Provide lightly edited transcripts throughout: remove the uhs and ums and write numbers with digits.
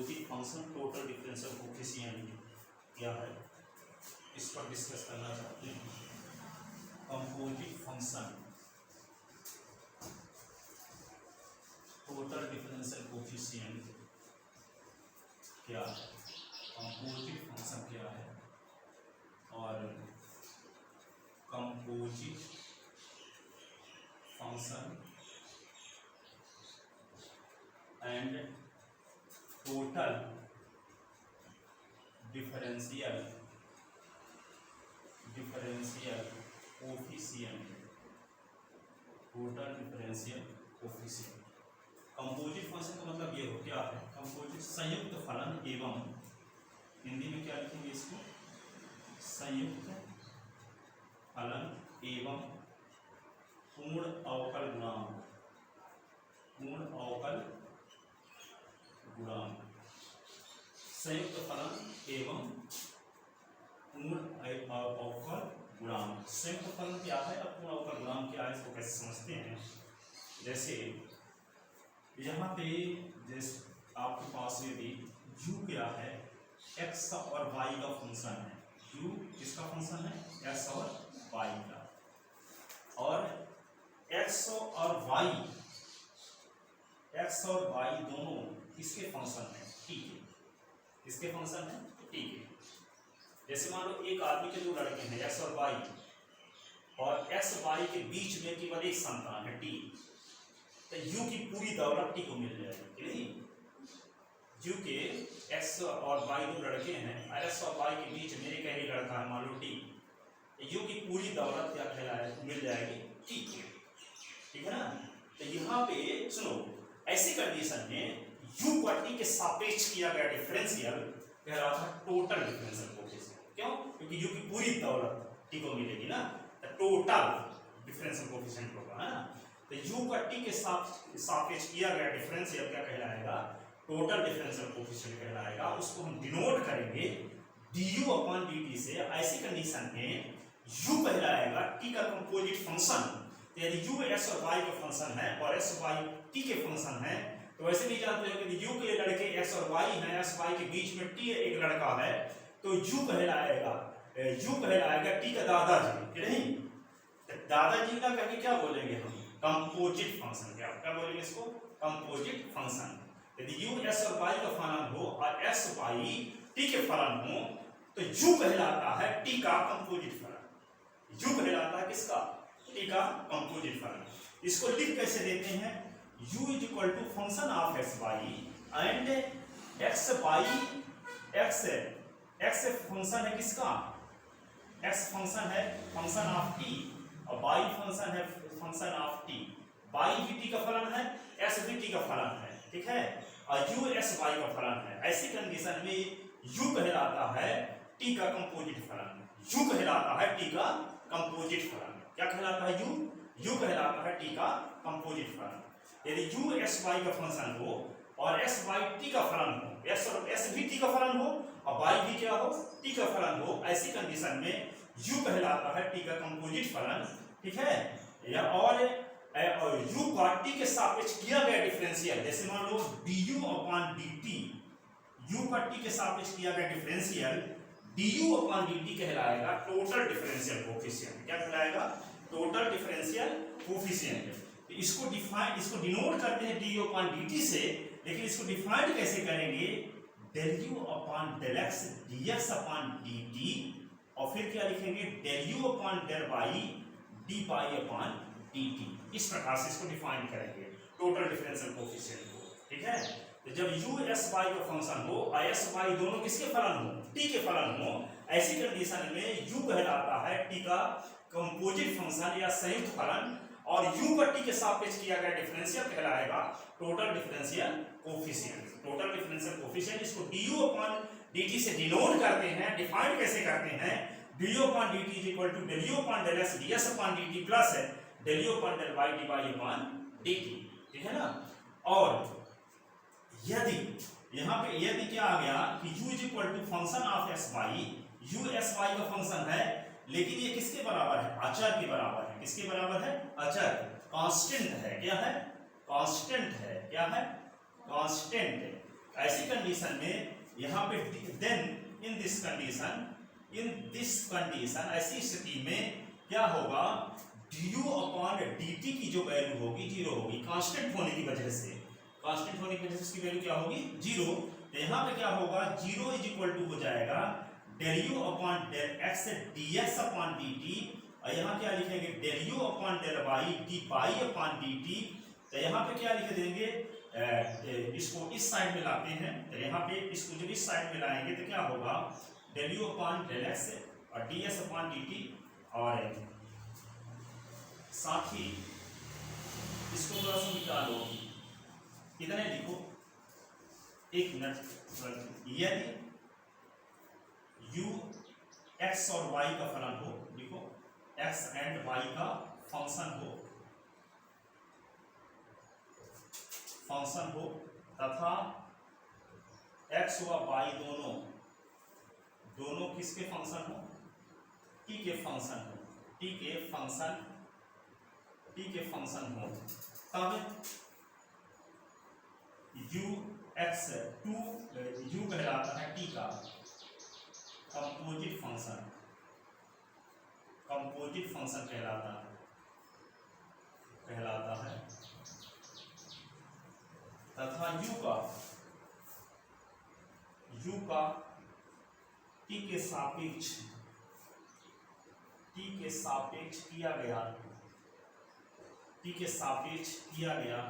Composite function total differential coefficient क्या है, इस पर डिस्कस करना चाहते हैं। Composite function total differential coefficient क्या है, कंपोजिट फंक्शन क्या है और composite function and total differential coefficient, total differential coefficient. Composite function का मतलब ये हो क्या है, कंपोजिट संयुक्त फलन एवं, हिंदी में क्या लिखेंगे इसको, संयुक्त फलन एवं पूर्ण अवकल गुणांक, पूर्ण अवकल गुणांक, संयुक्त फलन एवं पूर्ण अवकल गुणांक। संयुक्त फलन क्या है और पूर्ण अवकल गुणांक क्या है, इसको कैसे समझते हैं। जैसे यहाँ पे जैसे आपके पास यदि u क्या है, x और y का फंक्शन है, u किसका फंक्शन है, x और y का, और x और y दोनों किसके फंक्शन है, t के, किसके फंक्शन है, t के। जैसे मान लो एक आदमी के दो लड़के हैं x और y, और x y के बीच में केवल एक संतान है t, तो u की पूरी दौलत t को मिल जाएगी नहीं। u के x और y दो लड़के हैं, x और y के बीच में एक ही लड़का है मान लो t, u की पूरी दौलत क्या कहलाए, मिल जाएगी t के, ठीक है ना। तो यहाँ पे सुनो, ऐसी कंडीशन में u का t के सापेक्ष किया गया डिफरेंशियल कहलाता है टोटल डिफरेंशियल कोएफिशिएंट। क्यों, क्योंकि u की पूरी दौलत t को मिलेगी ना, तो टोटल डिफरेंशियल कोएफिशिएंट होगा, है ना। तो u का t के सापेक्ष किया गया डिफरेंशियल क्या कहलाएगा, टोटल डिफरेंशियल कोएफिशिएंट कहलाएगा। उसको हम डिनोट करेंगे du अपॉन dt से। ऐसी कंडीशन में u कहलाएगा t का कंपोजिट फंक्शन। तो यदि u x और y का फंक्शन है और x y t के फंक्शन है, तो वैसे भी जानते हो कि u के लड़के x और y हैं, x y के बीच में t एक लड़का है, तो u कहलाएगा t का दादाजी, नहीं दादाजी का करके क्या बोलेंगे हम, कंपोजिट फंक्शन। क्या बोलेंगे इसको, कंपोजिट फंक्शन। यदि u x और y का फलन हो और x y t के फलन हो, तो u कहलाता है t का कंपोजिट फलन। u कहलाता है किसका, t का कंपोजिट फलन। इसको लिख कैसे देते हैं, u is equal to function of x y and x y, x function है किसका, x फंक्शन है फंक्शन ऑफ t, और y फंक्शन है फंक्शन ऑफ t। y भी t का फलन है, x भी t का फलन है, ठीक है, और u x y का फलन है। ऐसी कंडीशन में u कहलाता है t का कंपोजिट फलन, u कहलाता है t का कंपोजिट फलन। क्या कहलाता है u कहलाता है t का कंपोजिट फलन। यदि u x y का फंक्शन हो और x y t का फलन हो, x भी t का फलन हो और y भी क्या हो, t का फलन हो, ऐसी कंडीशन में u कहलाता है t का कंपोजिट फलन, ठीक है। या और u का t के सापेक्ष किया गया डिफरेंशियल, जैसे मान लो du अपॉन dt, u का t के सापेक्ष किया गया डिफरेंशियल du अपॉन dt कहलाएगा टोटल डिफरेंशियल कोएफिशिएंट। क्या कहलाएगा, टोटल डिफरेंशियल कोएफिशिएंट। तो इसको डिनोट करते हैं du अपॉन dt से, लेकिन इसको डिफाइन कैसे करेंगे, del u upon del x dx upon dt, और फिर क्या लिखेंगे, del u upon del y dy upon dt। इस प्रकार से इसको डिफाइन करेंगे टोटल डिफरेंशियल कोएफिशिएंट को, ठीक है। तो जब u x y का फंक्शन हो और x y दोनों किसके फलन हो, t के फलन हो, ऐसी कंडीशन में u कहलाता है t का कंपोजिट फंक्शन या संयुक्त फलन, और u का t के सापेक्ष किया गया डिफरेंशियल कहलाएगा total differential coefficient. Total differential coefficient इसको du अपॉन dt से डिनोट करते हैं। डिफाइन कैसे करते हैं, du upon dt is equal to del u upon del x ds upon dt plus del u upon del y dy upon dt, ठीक है ना। और यदि यहाँ पे यदि क्या आ गया कि u is equal to function of x y, u x y का फंक्शन है, लेकिन ये किसके बराबर है, अचर के बराबर है। किसके बराबर है, अचर, कांस्टेंट है। क्या है, कांस्टेंट है। क्या है, कांस्टेंट। ऐसी कंडीशन में यहाँ पे देन इन दिस कंडीशन ऐसी स्थिति में क्या होगा, du अपॉन dt की जो वैल्यू होगी जीरो होगी, कांस्टेंट होने की वजह से, कांस्टेंट होने की वजह से इसकी वैल्यू क्या होगी जीरो। तो यहाँ पे क्या होगा, जीरो इज इक्वल टू हो जाएगा del u upon del x dx upon dt, और यहाँ क्या लिखेंगे del u upon del y dy upon dt। तो यहाँ पे क्या लिख देंगे, इसको इस साइड में लाते हैं, तो यहाँ पे इसको जब इस साइड में लाएंगे तो क्या होगा del u upon del x और ds अपॉन dt, और साथ ही इसको थोड़ा सा मिटा लो, कितने लिखो, एक मिनट, यदि u x और y का फलन हो, लिखो x एंड y का फंक्शन हो तथा x व y दोनों किसके फंक्शन हो, t के फंक्शन हो, t के फंक्शन हो, तब u x u कहलाता है t का कंपोजिट फंक्शन कहलाता है तथा u का t के सापेक्ष किया गया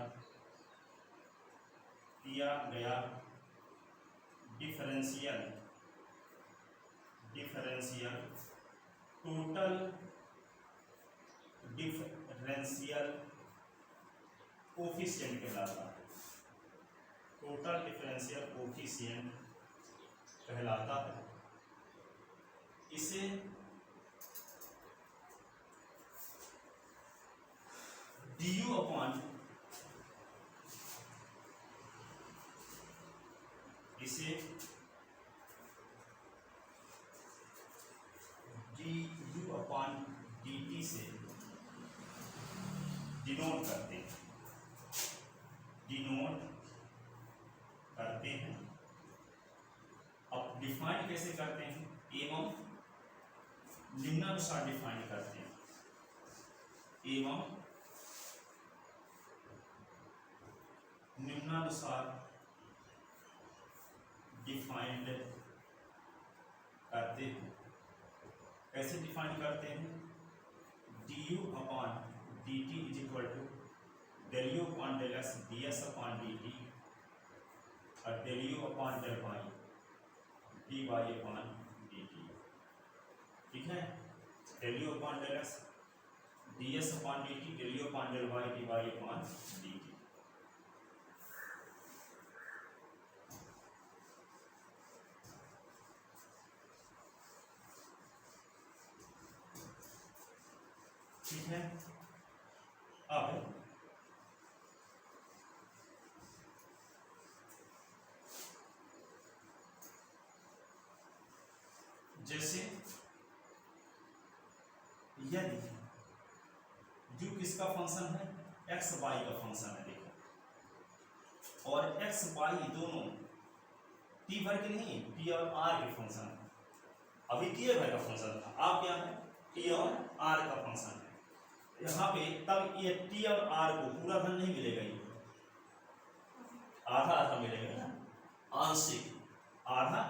टोटल डिफरेंशियल कोफिशिएंट कहलाता है, टोटल डिफरेंशियल कोफिशिएंट कहलाता है। इसे du upon du upon dt से डिनोट करते हैं। अब डिफाइन कैसे करते हैं, एवं निम्नानुसार डिफाइन करते हैं, एवं निम्नानुसार डिफाइंड करते हैं। कैसे डिफाइन करते हैं, du upon dt is equal to del u upon del x ds upon dt और del u upon del y dy upon dt, ठीक है। Del u upon del x ds upon dt, del u upon del y dy upon dt। ठीक है। अब जैसे यदि u किसका function है, x y का फंक्शन है, देखो, और x y दोनों t भर के नहीं, t और r के फंक्शन है। अभी t भर का फंक्शन था, आप क्या है t और r का फंक्शन है यहाँ पे, तब ये t और r को पूरा धन नहीं मिलेगा, ये आधा आधा मिलेगा ना, आंशिक, आधा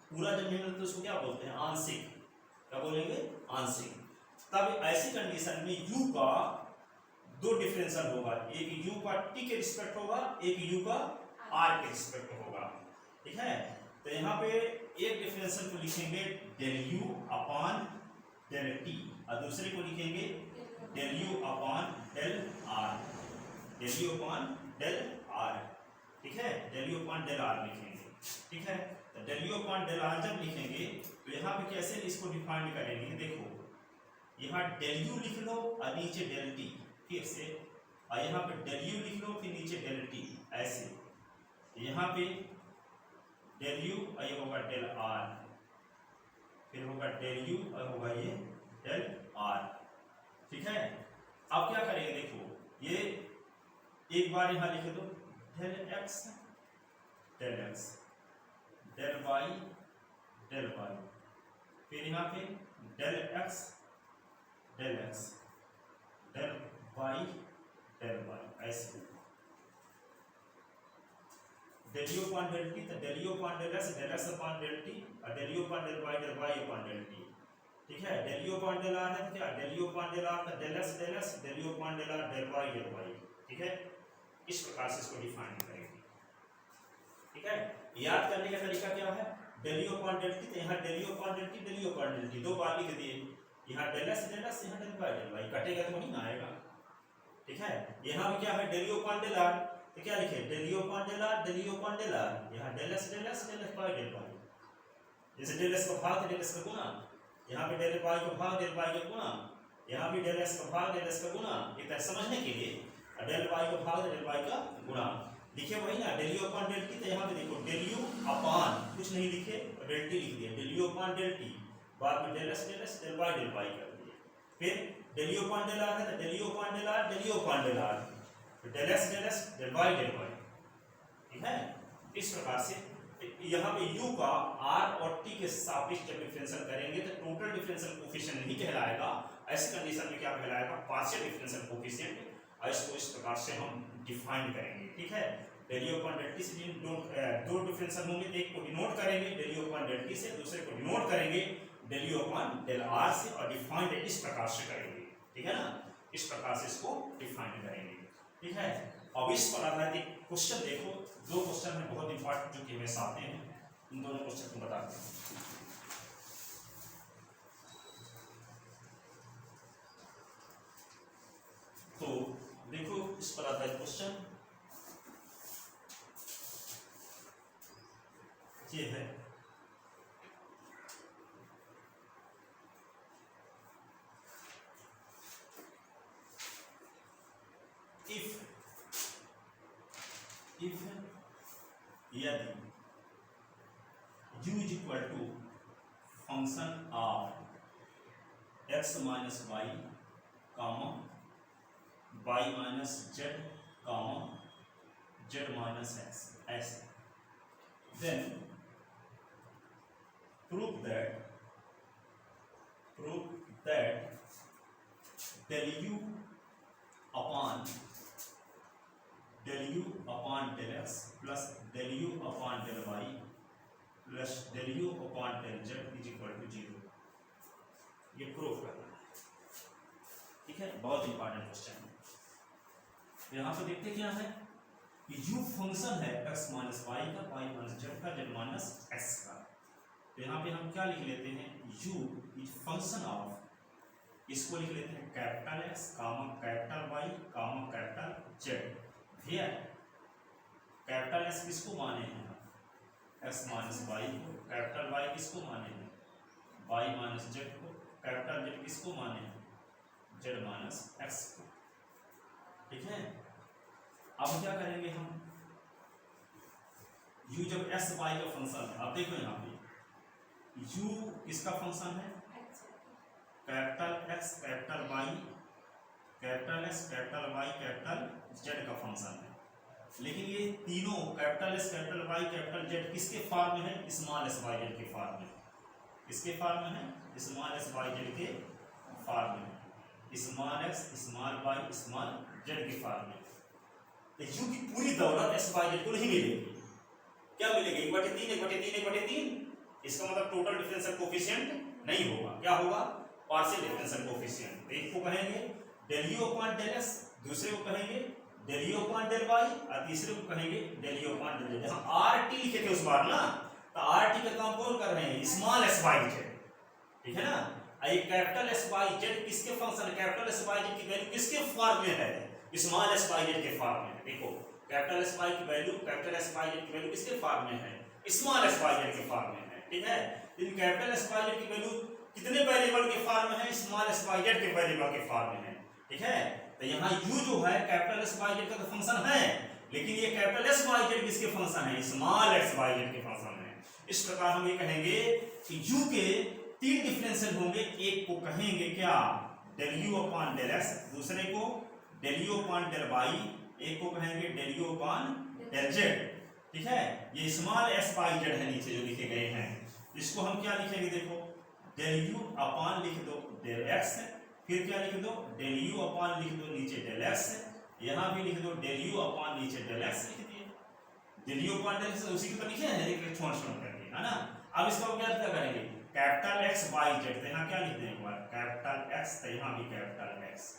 पूरा जब मिलेगा तो उसको क्या बोलते हैं, आंशिक, क्या बोलेंगे, आंशिक। तब ऐसी कंडीशन में u का दो डिफरेंशियल होगा, एक u का t के रिस्पेक्ट होगा, एक u का r के रिस्पेक्ट होगा, ठीक है। तो यहाँ पे एक डिफरेंशियल को लिखेंगे del u upon del t और दूसरे को लिखेंगे del u upon del r, del u upon del r, ठीक है, del u upon del r लिखेंगे, ठीक है। तो del u upon del r जब लिखेंगे तो यहाँ पे कैसे इसको डिफाइन करेंगे, देखो यहाँ डेल यू लिख लो और नीचे डेल टी, फिर से, और यहाँ पे डेल यू लिख लो फिर नीचे डेल टी, ऐसे यहाँ पे डेल यू और ये होगा डेल आर, फिर होगा डेल यू और होगा ये डेल आर, ठीक है। अब क्या करेंगे, देखो ये एक बार यहाँ लिख दो del x del x, del y del y, फिर यहाँ पे del x del x, del y del y, ऐसे del u upon del t, तो del u upon del x upon del t, और del u upon del y upon del t. ठीक है, del u upon del r है तो क्या del u upon del r का del x del u upon del r del y. ठीक है, इस प्रकार से इसको डिफाइन करेंगे। ठीक है, याद करने का तरीका क्या है, del u upon del t, तो यहाँ del u upon del t del u upon del t दो बार लिख दिए, यहाँ डेल एक्स यहाँ डेल वाई, कटेगा तो वही ना आएगा। ठीक है, यहाँ भी क्या है del u upon del r, तो क्या लिखे del u upon del r del u upon del r, यहाँ del x y del y, जैसे डेल एक्स का भाग डेल एक्स का गुना, यहाँ पे डेल वाई का भाग डेल वाई का गुना, यहाँ भी डेल एक्स का भाग डेल एक्स का गुना, ये समझने के लिए, डेल वाई का भाग डेल वाई का गुना लिखे वही ना, del u upon del t, तो यहाँ पे देखो डेल यू अपॉन कुछ नहीं लिखे और डेल टी लिख दिया, del u upon del t, बाद में डेल एक्स डेल वाई कर दिए, फिर del u upon del r है तो del u upon del r del u upon del r, del x del y. ठीक है, इस प्रकार से यहाँ पे u का r और t के सापेक्ष जब डिफरेंशियल करेंगे तो टोटल डिफरेंशियल कोएफिशिएंट नहीं कहलाएगा, ऐसी कंडीशन में क्या कहलाएगा पार्शियल डिफरेंशियल कोएफिशिएंट, और इसको इस प्रकार से हम डिफाइन करेंगे। ठीक है, del u upon del t से दो डिफरेंशियल होंगे, एक को डिनोट करेंगे del u upon del t से, दूसरे को डिनोट करेंगे del u upon del r से, और डिफाइंड इस प्रकार से करेंगे। ठीक है ना, इस प्रकार से इसको डिफाइन करेंगे। ठीक है, अब इस पर आधारित क्वेश्चन देखो, दो क्वेश्चन है बहुत इंपॉर्टेंट जो कि हमेशा आते हैं, इन दोनों क्वेश्चन को बताते हैं। तो देखो इस पर आधारित क्वेश्चन ये है, if यदि u is equal to function of x minus y comma y minus z comma z minus x ऐसे, then prove that del u upon del x plus del u upon del y plus del u upon del z is equal to 0, ये proof करना है। ठीक है, बहुत important question है। यहाँ पे देखते क्या है कि u फंक्शन है x माइनस वाई का, y माइनस z का, z माइनस x का, तो यहाँ पे हम क्या लिख लेते हैं u इज फंक्शन ऑफ, इसको लिख लेते हैं कैपिटल x कामा कैपिटल y कामा कैपिटल z, कैपिटल एस किसको माने हैं एक्स माइनस वाई को, कैपिटल वाई किसको माने हैं वाई माइनस जेड को, कैपिटल जेड किसको माने हैं जेड माइनस एक्स को। ठीक है, अब क्या करेंगे हम, u जब एस वाई का फंक्शन है, अब देखो यहाँ पे u किसका फंक्शन है capital X capital Y capital S capital Y capital Z का फंक्शन है, लेकिन ये तीनों capital S capital Y capital Z किसके फॉर्म में है स्मॉल एस वाई जेड के फॉर्म में, किसके फॉर्म में है स्मॉल एस वाई जेड के फॉर्म में, small s small y small z के फॉर्म में। तो यू की पूरी दौलत एस वाई जेड को नहीं मिलेगी, क्या मिलेगी 1/3 1/3 1/3, इसका मतलब टोटल डिफरेंशियल कोएफिशिएंट नहीं होगा, क्या होगा पार्शियल डिफरेंशियल कोएफिशिएंट। एक को कहेंगे del u upon del x, दूसरे को कहेंगे del u upon del y, और तीसरे को कहेंगे del u upon del z. जहां आर टी लिखे थे उस बार ना, तो आर टी का काम कौन कर रहे हैं स्मॉल एस वाई जेड, ठीक है ना। ये कैपिटल एस वाई जेड किसके फंक्शन है, कैपिटल एस वाई जेड की वैल्यू किसके फॉर्म में है स्मॉल एस वाई जेड के फॉर्म में। देखो कैपिटल एस वाई की value capital S Y Z की वैल्यू किसके फॉर्म में है स्मॉल एस वाई जेड के फॉर्म में है, ठीक है। इन कैपिटल एस वाई जेड की वैल्यू कितने वेरिएबल के फॉर्म में है स्मॉल एस वाई जेड के वेरिएबल के फॉर्म में है, ठीक है। तो यहाँ u जो है कैपिटल एस वाई जेड का तो फंक्शन है, लेकिन ये कैपिटल एस वाई जेड किसके फंक्शन है स्मॉल एस वाई जेड के फंक्शन है। इस प्रकार हम ये कहेंगे कि u के तीन डिफरेंशियल होंगे, एक को कहेंगे क्या del u upon del x, दूसरे को del u upon del y, एक को कहेंगे del u upon del z, ठीक है, ये स्मॉल एस बाई जेड है नीचे जो लिखे गए हैं, इसको हम क्या लिखेंगे देखो, डेल यू अपॉन लिख दो डेल एक्स है, फिर क्या लिख दो डेल यू अपॉन लिख दो नीचे डेल एक्स है, यहाँ भी लिख दो डेल यू अपॉन नीचे डेल एक्स लिख दिए, del u upon del x उसी को तो लिखे हैं एक छोड़ छोड़ करके, है ना। अब इसका क्या करेंगे, कैपिटल एक्स बाई जेड, तो यहाँ क्या लिख दें एक बार, कैपिटल एक्स, तो यहाँ भी कैपिटल एक्स,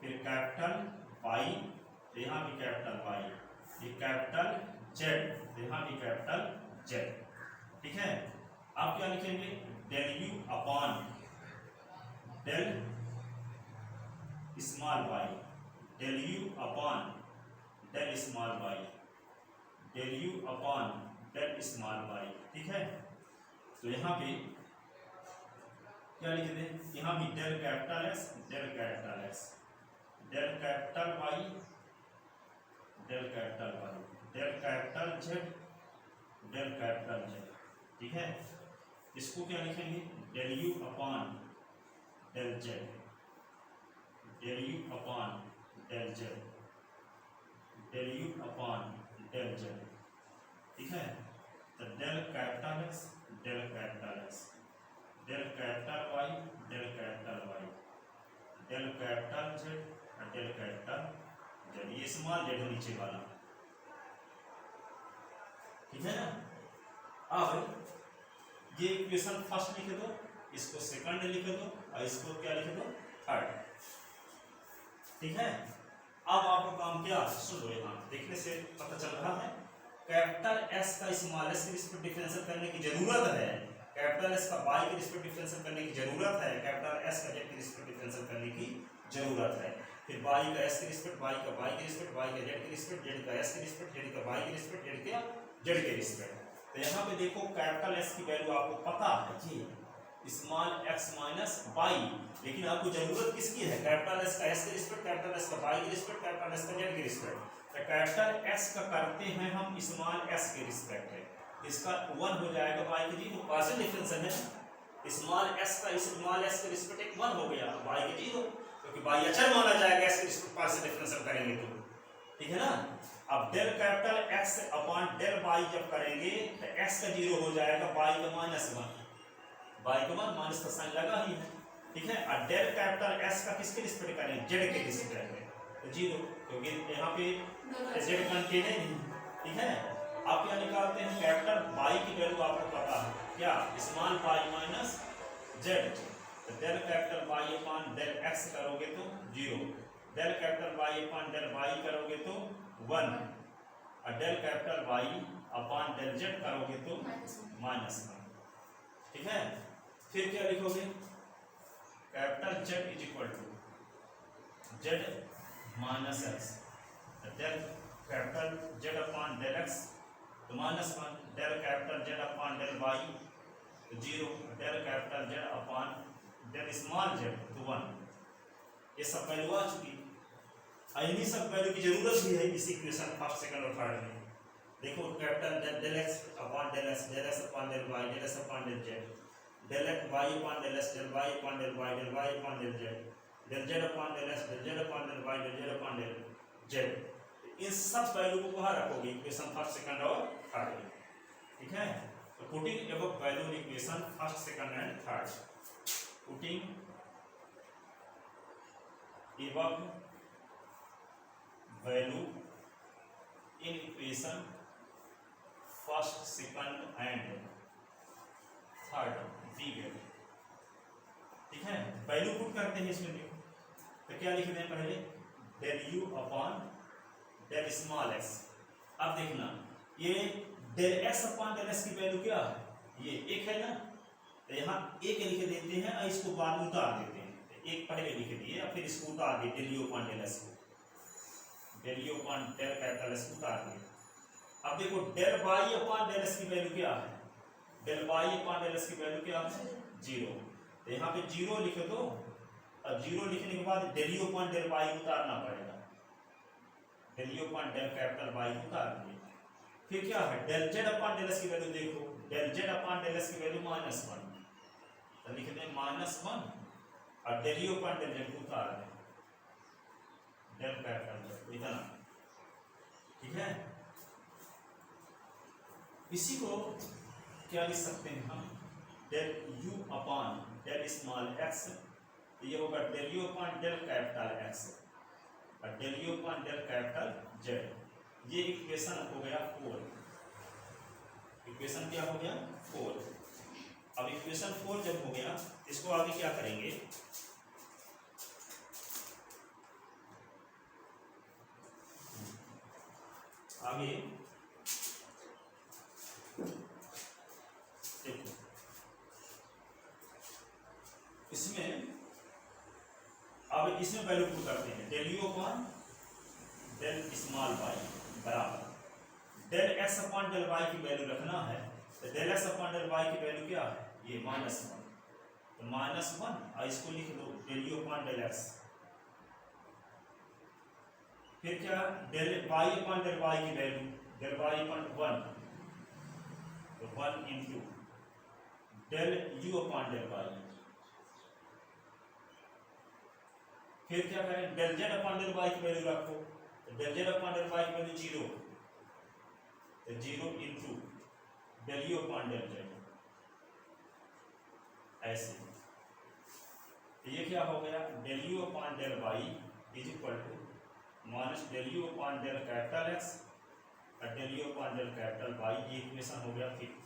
फिर कैपिटल वाई, तो यहाँ भी कैपिटल वाई, ये कैपिटल जेड, तो यहाँ भी कैपिटल जेड, ठीक है। आप क्या लिखेंगे, del u upon del small y, del u upon del small y, del u upon del small y, ठीक है। तो यहाँ पे क्या लिख दें, यहाँ भी del capital X, del capital X, del capital Y, del capital Y, del capital Z, del capital Z, ठीक है। इसको क्या लिखेंगे, del u upon del z, del u upon del z, del u upon del z, ठीक है। तो del capital X, del capital X, del capital Y, del capital Y, del capital Z और del capital Z, ये small z है नीचे वाला, ठीक है ना। अब ये इक्वेशन फर्स्ट लिख दो, इसको सेकंड लिख दो और इसको क्या लिख दो थर्ड, ठीक है। अब आपका काम क्या, सुन लो, यहाँ देखने से पता चल रहा है कैपिटल एस का स्मॉल एस के रिस्पेक्ट डिफरेंशियल करने की जरूरत है, कैपिटल एस का वाई के रिस्पेक्ट डिफरेंशियल करने की जरूरत है, कैपिटल एस का जेड के रिस्पेक्ट डिफरेंशियल करने की जरूरत है, फिर वाई का एस के रिस्पेक्ट, वाई का वाई के रिस्पेक्ट, वाई का जेड के रिस्पेक्ट, जेड का एस के रिस्पेक्ट, जेड का वाई के रिस्पेक्ट, जेड का जेड के रिस्पेक्ट। तो यहाँ पे देखो कैपिटल एस की वैल्यू आपको पता है जी, स्मॉल एक्स माइनस वाई, लेकिन आपको जरूरत किसकी है, कैपिटल एस का एस के रिस्पेक्ट, कैपिटल एस का वाई के रिस्पेक्ट, कैपिटल एस का जेड के रिस्पेक्ट। तो कैपिटल एस का करते हैं हम स्मॉल एस के रिस्पेक्ट है, इसका 1 हो जाएगा वाई के जी, तो पार्शियल डिफरेंशियल है, स्मॉल एस का स्मॉल एस के रिस्पेक्ट एक 1 हो गया, वाई के जीरो, क्योंकि वाई अचर माना जाएगा एस के रिस्पेक्ट पार्शियल डिफरेंशियल करेंगे तो, ठीक है ना। अब del capital X upon del y जब करेंगे तो एक्स का जीरो हो जाएगा, वाई का -1, वाई का माइनस का साइन लगा ही है, ठीक है। और डेल कैपिटल एस का किसके रिस्पेक्ट करेंगे, जेड के रिस्पेक्ट में, तो जीरो, क्योंकि यहाँ पे जेड कंटेन नहीं, ठीक है। आप क्या निकालते हैं, कैपिटल वाई की वैल्यू आपको पता है क्या, स्मॉल वाई माइनस जेड, तो del capital Y upon del x करोगे तो 0, del capital Y upon del y करोगे तो 1, और del capital Y upon del z करोगे तो -1, ठीक है। फिर क्या लिखोगे, capital Z is equal to z minus x, del capital Z upon del x तो -1, del capital Z upon del y तो 0, del capital Z upon del small Z तो 1। ये सब वैल्यू आ चुकी, इन्हीं सब वैल्यू की जरूरत भी है इस इक्वेशन फर्स्ट सेकंड और थर्ड में। देखो capital del x upon del x, del x upon del y, del x upon del z, del x y upon del x, del y upon del y, del y upon del z, del z upon del x, del z upon del y, del z upon del z. इन सब value को कहाँ रखोगे, equation first second और third में, ठीक है। तो putting above value in equation first second and third, putting above value in equation first second and third we value, ठीक है। वैल्यू पुट करते हैं इसमें, देखो तो क्या लिख दें पहले, del u upon del small x. अब देखना ये del x upon del x की वैल्यू क्या है, ये 1 है ना, तो यहाँ 1 लिख देते हैं और इसको बाद में उतार देते हैं, तो 1 पहले लिख दिए और फिर इसको उतार दिए, del u upon del x को, del u upon del capital S उतार दिए। अब देखो del y upon del s की वैल्यू क्या है, del y upon del s की वैल्यू क्या है 0, तो यहाँ पे 0 लिख दो, और 0 लिखने के बाद del u upon del y उतारना पड़ेगा, del u upon del capital Y उतार दिए। फिर क्या है, del z upon del s की वैल्यू देखो, del z upon del s की वैल्यू -1, तो लिख दें -1, और del u upon del z उतार दें, डेल कैपिटल जेड इतना, ठीक है। इसी को क्या लिख सकते हैं हम, del u upon del small x, ये होगा del u upon del capital X और del u upon del capital Z. ये इक्वेशन हो गया 4। इक्वेशन क्या हो गया 4। अब इक्वेशन 4 जब हो गया, इसको आगे क्या करेंगे, आगे देखो इसमें, अब इसमें वैल्यू पुट करते हैं, del u upon del small y बराबर del x upon del y की वैल्यू रखना है, तो del x upon del y की वैल्यू क्या है, ये -1, तो -1 और इसको लिख दो del u upon del x, फिर क्या del y upon del y की वैल्यू, डेल वाई अपॉन 1, तो 1 into del u upon del y, फिर क्या करें del z upon del y की वैल्यू रखो, तो del z upon del y की वैल्यू 0, तो 0 into del u upon del z, ऐसे। तो ये क्या हो गया, del u upon del y is equal to minus del u upon del capital X और del u upon del capital Y. ये इक्वेशन हो गया 5th।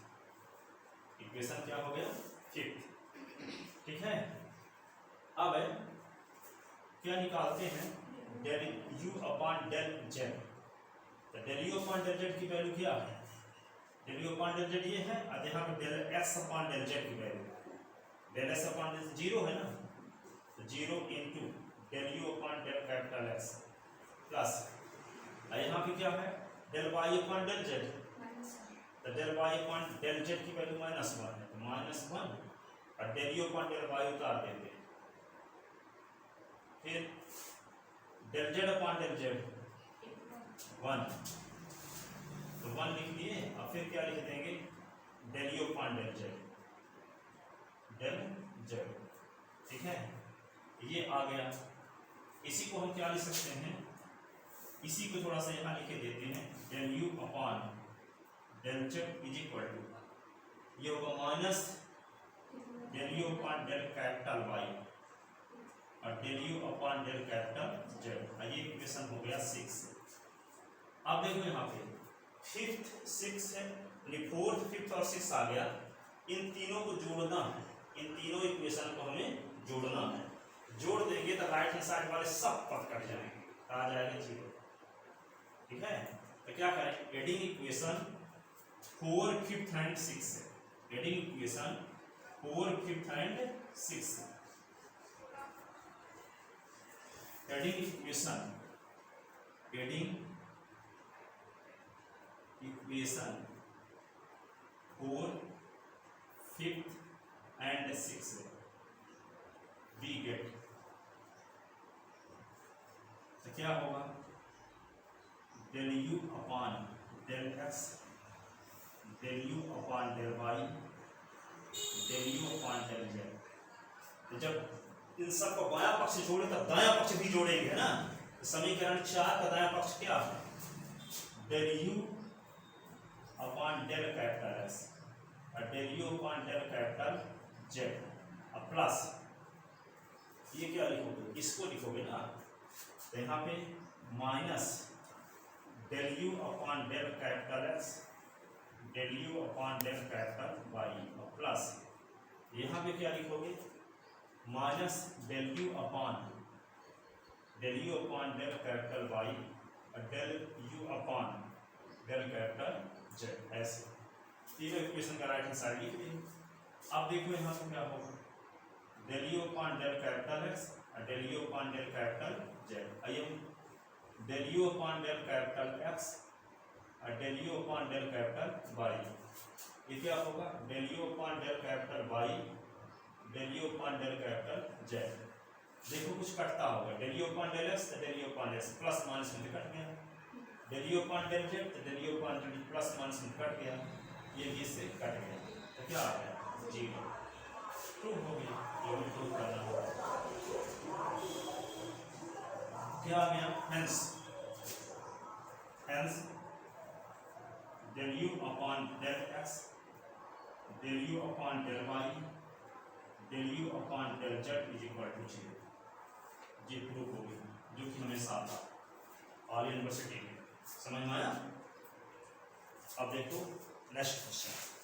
इक्वेशन क्या हो गया 5th, ठीक है। अब क्या निकालते हैं, del u upon del z, तो del u upon del z की वैल्यू क्या है, del u upon del z ये है, और यहाँ पे del x upon del z की value, del x upon del 0 है ना, तो 0 into del u upon del capital X plus, यहाँ पे क्या है del y upon del z, तो del y upon del z की वैल्यू -1 है, तो -1 और del u upon del y उतार देते हैं, फिर del z upon del z 1, तो 1 लिख दिए, और फिर क्या लिख देंगे del u upon del z, del z, ठीक है। ये आ गया। इसी को हम क्या लिख सकते हैं, इसी को थोड़ा सा यहाँ लिखे देते हैं, del u upon del z is equal to, ये होगा minus del u upon del capital Y और del u upon del capital Z. ये इक्वेशन हो गया 6। अब देखो यहाँ पे 5th 6 है, 4th 5th और 6 आ गया, इन तीनों को जोड़ना है, इन तीनों इक्वेशन को हमें जोड़ना है। जोड़ देंगे तो राइट हैंड साइड वाले सब पद कट जाएंगे, आ जाएगा 0, ठीक है। तो क्या करें, एडिंग इक्वेशन 4 5th एंड 6 है, adding equation 4 5th and 6, adding equation 4 5th and 6 we get, तो क्या होगा del u upon del x, del u upon del y, del u upon del z. तो जब इन सब को बायां पक्ष से जोड़े तब दायां पक्ष भी जोड़ेंगे ना, तो समीकरण 4 का दायां पक्ष क्या है, del u upon del capital X और del u upon del capital Z, और प्लस ये क्या लिखोगे, इसको लिखोगे ना, तो यहाँ पे minus del u upon del capital X, del u upon del capital Y, और प्लस यहाँ पे क्या लिखोगे, minus del u upon del capital Y और del u upon del capital Z, ऐसे तीनों इक्वेशन का राइट हैंड साइड लिख दिए। अब देखो यहाँ पे क्या होगा, del u upon del capital X और del u upon del capital Z, आइए del u upon del capital X और del u upon del capital Y, ये क्या होगा del u upon del capital Y, del u upon del capital Z. देखो कुछ कटता होगा, del u upon del x तो del u upon x, plus minus में कट गया, del u upon del z तो del u upon z, plus minus में cut गया, ये भी इससे कट गया, तो क्या आ गया 0, प्रूव हो गया। ये भी प्रूव करना होगा, क्या आ गया, hence del u upon del x, del u upon del y, del u upon del z is equal to 0। ये प्रूफ हो गया जो कि हमें साथ था ऑल यूनिवर्सिटी में। समझ में आया? अब देखो नेक्स्ट क्वेश्चन।